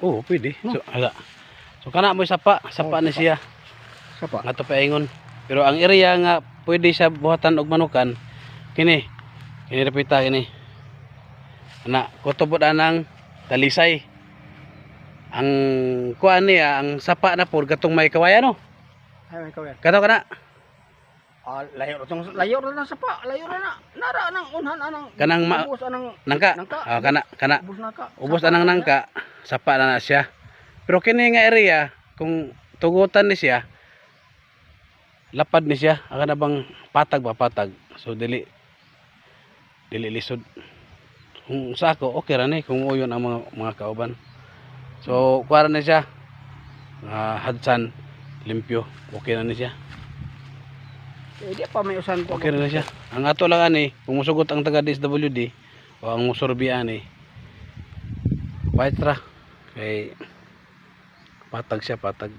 Oo, pwede. No? So kana mo sapa ni sapa. siya. Sapa. Nga to paingon. Pero ang area nga pwede siya buhatan og manukan kini. Kini repita kini. Ana kutubod anang talisay. Ang kuan niya, ang sapa na pod katong may kawayan no. Ay, may kawayan. Kato kana. Layo na sapa. Layo na. Nara nang unhan anang. Kanang ubos anang nangka. Kana. ubos nangka. Ubos anang nangka, sapa na siya. Pero kini nga area kung tugutan ni siya, lapad ni siya, aka na bang patag ba patag. So dili lisod. Kung sa ako okay ra ni kung uyon ang mga kauban. So kuara na siya. Hadsan limpyo. Okay na ni siya. Di pa may usan to. Okay na siya. Ang ato lang ani, kung musugot ang taga DSWD o ang musurbi ani, white ra. Kay patag siya, patag.